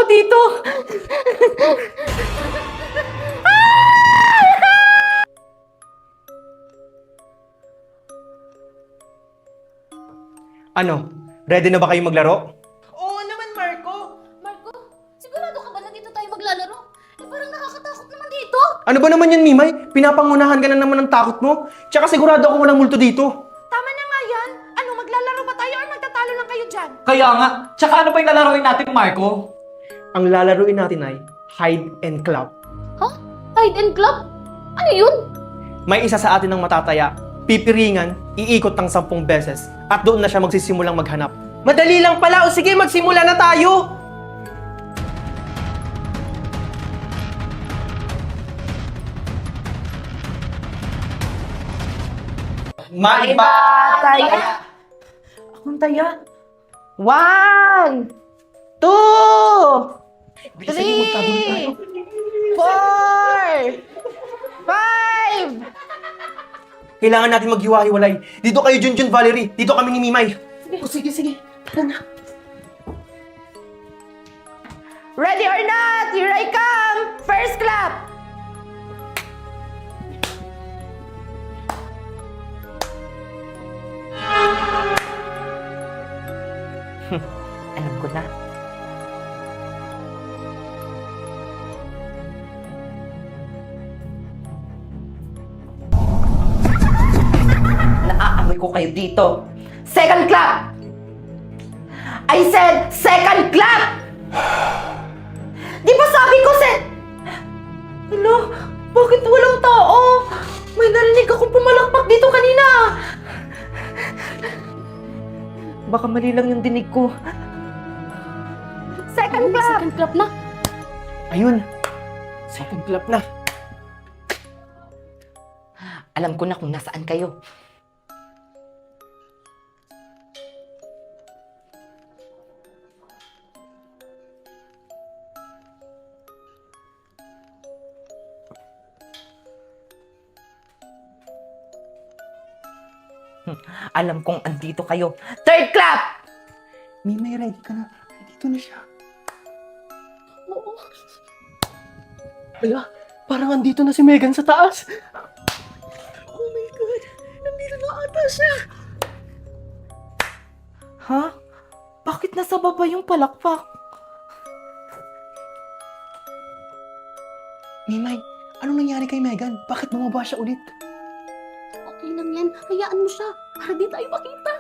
dito! Ano? Ready na ba kayo maglaro? Oo naman, Marco! Marco, sigurado ka ba na dito tayo maglalaro? Eh parang nakakatakot naman dito. Ano ba naman yan, Mimay? Pinapangunahan ka na naman ng takot mo. Tsaka sigurado ako walang multo dito. Tama na nga yan! Ano, maglalaro ba tayo or magtatalo lang kayo dyan? Kaya nga, tsaka ano ba yung lalaroin natin, Marco? Ang lalaruin natin ay hide and clap. Ha? Hide and club? Ano yun? May isa sa atin ang matataya. Pipiringan, iikot ng 10 beses. At doon na siya magsisimulang maghanap. Madali lang pala! O sige, magsimula na tayo! Taya! Akong taya. 1, 2, 3, 4, 5. Kailangan natin maghiwa-hiwalay. Dito kayo, Junjun, Valerie. Dito kami ni Mimay. Sige, sige. Tara na. Ready or not, here I come! First clap! Alam ko na. Naaamoy ko kayo dito. Second clap! I said second clap! Di ba sabi ko Ano? Bakit walang tao? May narinig akong pumalakpak dito kanina. Baka mali lang yung dinig ko. Second clap. Second clap na. Ayun. Second clap na. Alam ko na kung nasaan kayo. Alam kong andito kayo. Third clap! Mimay, ready ka na. Dito na siya. Hala, parang andito na si Megan sa taas. Oh my God, nandito na ata siya. Ha? Bakit nasa baba yung palakpak? Mimay, anong nangyari kay Megan? Bakit bumaba siya ulit? Okay lang yan. Hayaan mo siya. Para di tayo makita.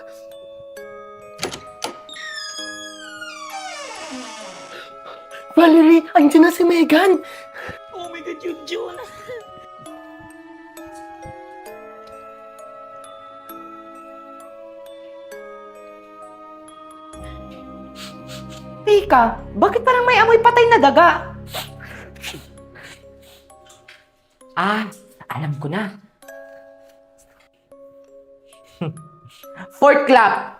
Valerie, andyan na si Megan. Oh my God, Junjun! Tika, bakit parang may amoy patay na daga? Ah, alam ko na. Fourth clap!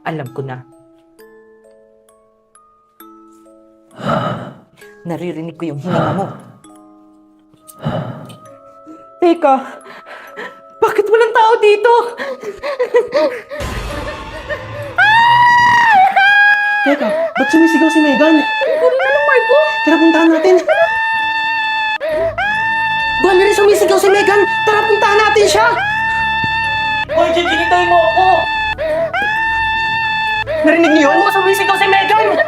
Alam ko na. Naririnig ko yung hininga mo. Tika, bakit walang tao dito? Teka, ba't sumisigaw si Megan? Hindi rin alam, Marco. Tara, puntahan natin. Valerie, sumisigaw si Megan! Tara, puntahan natin siya! Hoy, Gigi, hintayin mo ako! Narinig niyo yun? Sumisigaw si Megan!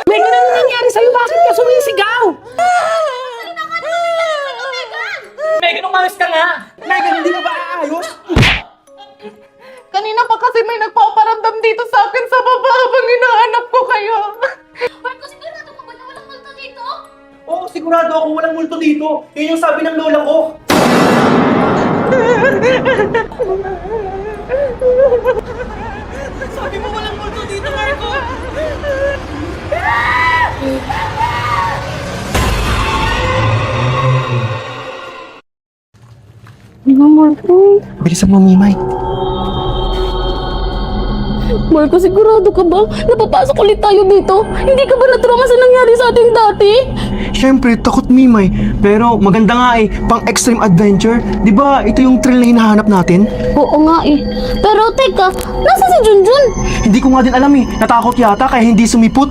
Megan, ano nangyari sa'yo? Bakit ka sumisigaw? Megan, umayos ka nga! Megan, hindi mo ba aayos? Kanina pa kasi may nagpaparamdam dito sa akin sa baba habang hinahanap ko kayo. Marco, sigurado ka ba na walang multo dito? Oo, sigurado ako walang multo dito. Yun yung sabi ng lola ko. Sabi mo walang multo dito, Marco. Marco. Bilisan mo, Mimay. Marco, sigurado ka ba? Napapasok ulit tayo dito? Hindi ka ba natrauma sa nangyari sa ating dati? Siyempre, takot Mimay. Pero maganda nga eh, pang extreme adventure. Di ba ito yung thrill na hinahanap natin? Oo nga eh. Pero teka, nasa si Junjun? Hindi ko nga din alam eh, natakot yata kaya hindi sumipot.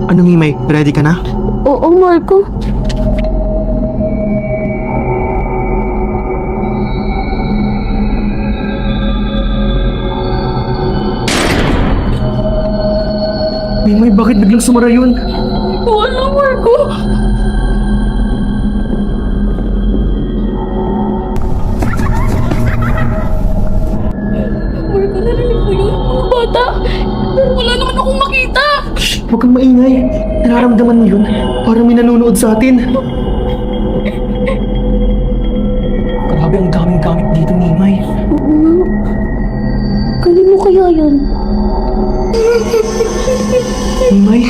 Ano Mimay, ready ka na? Oo, Marco. Mimay, bakit biglang sumara yun? Wala, Marco. Marco, narinig mo yun? Mga bata. Pero wala naman akong makita. Shh, huwag kang maingay. Nararamdaman mo yun? Parang may nanonood sa atin. Grabe, ang daming gamit dito, Mimay. Oo nga. Kanino kaya yan? Mimay,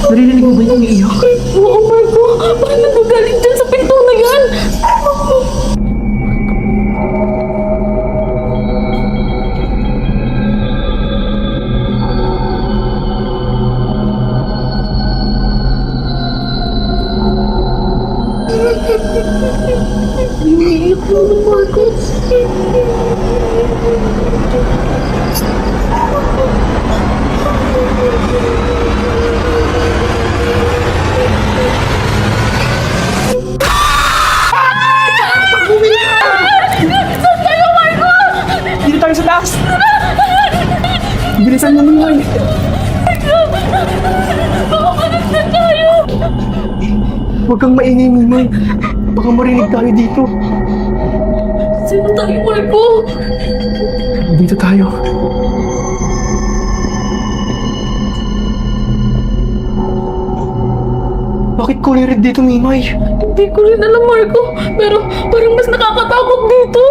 naririnig mo ba yung umiiyak? Oo, Marco. Baka nagagaling dyan sa pinto na yan. Umiiyak naman, Marco. Dito tayo sa taas! Bilisan mo, Mimay! Huwag kang maingay, Mimay. Baka marinig tayo dito. Sino tayo, Marco? Dito tayo. Bakit kulay red dito, Mimay? Hindi ko rin alam, Marco. Pero parang mas nakakatakot dito.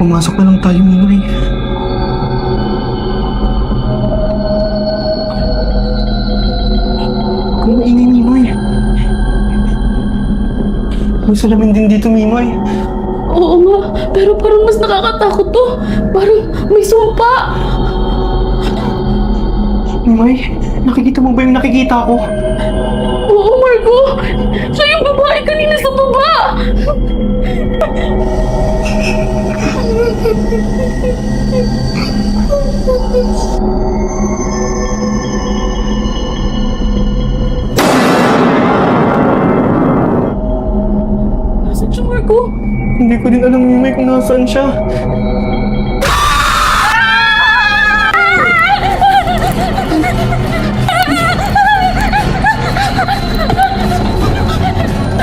Pumasok na lang tayo, Mimay. Kung maingay, Mimay. May salamin din dito, Mimay. Oo nga, pero parang mas nakakatakot to. Parang may sumpa. Mimay, nakikita mo ba yung nakikita ko? Oo, Marco. Siya yung babae kanina sa baba. Nasaan siya, Marco? Hindi ko din alam, Mimay, kung nasaan siya.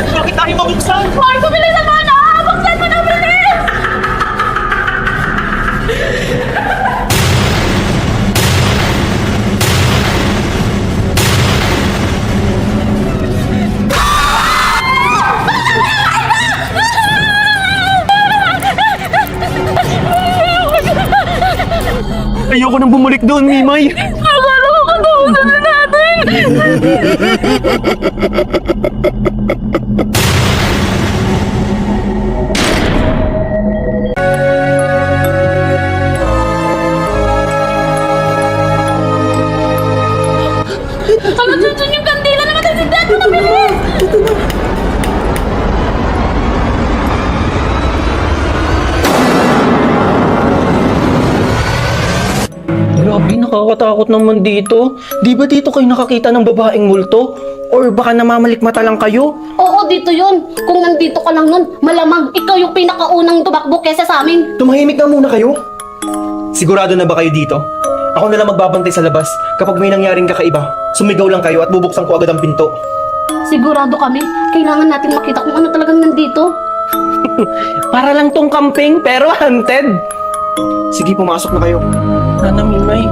Bakit tayo mabuksan? Marco, bilisan mo na! Buksan mo na, bilis! Ayoko nang bumalik doon, Mimay. Akala ko katapusan na natin! Ano dyan yung kandila na matasindan mo na bilis! Grabe, nakakatakot naman dito. Di ba dito kayo nakakita ng babaeng multo? Or baka namamalikmata lang kayo? Oo, dito yun. Kung nandito ka lang nun, malamang ikaw yung pinakaunang tumakbo kesa sa amin. Tumahimik na muna kayo. Sigurado na ba kayo dito? Ako na lang magbabantay sa labas. Kapag may nangyaring kakaiba, sumigaw lang kayo at bubuksan ko agad ang pinto. Sigurado kami, kailangan natin makita kung ano talagang nandito. Para lang tong camping pero haunted. Sige, pumasok na kayo. Nana, Mimay.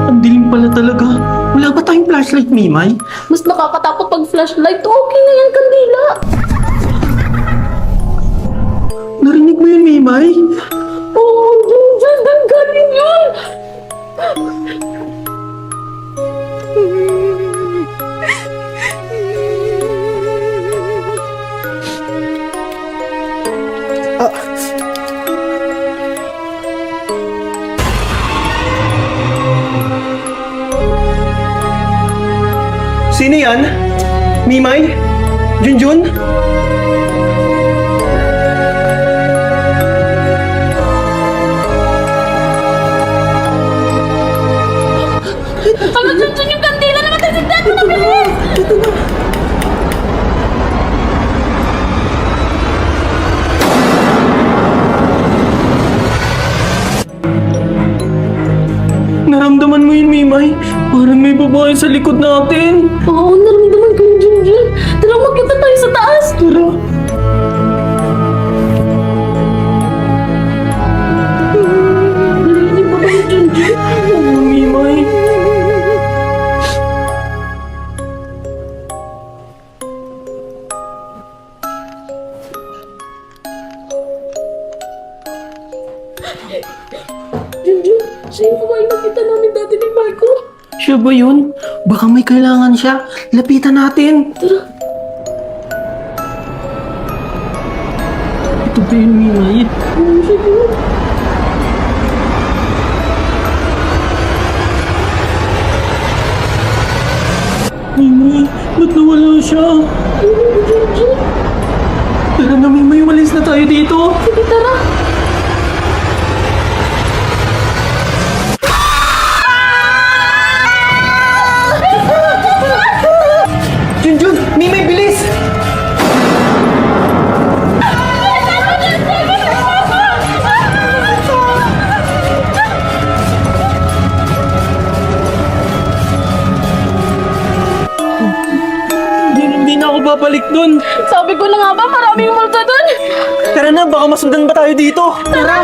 Ang dilim pala talaga. Wala ba tayong flashlight, Mimay? Mas nakakatakot pag flashlight. Okay na yan, kandila. Narinig mo yun, Mimay? Oo, dyan, galing yun. Sino yan? Mimay? Junjun? Ano dyan yung kandila na matasigdan mo na bilis? Naramdaman mo yun, Mimay? Parang may babae sa likod natin. Oo, naramdaman ko yung Junjun. Tara, magkita tayo sa taas. Tara. Narinig ba ba yung Junjun? Oo, Mimay. Junjun, siya yung babae nakita namin dati ni Marco. Siya ba yun? Baka may kailangan siya. Lapitan natin. Tara. Ito ba yun, Mimay? Oo, siya yun. Mimay, ba't nawala siya? Junjun, Tara na, Mimay. Walis na tayo dito. sige tara. Junjun! Mimay, bilis! Hindi na ako babalik dun. Sabi ko na nga ba, maraming multo dun. Tara na, baka masundan ba tayo dito? Tara!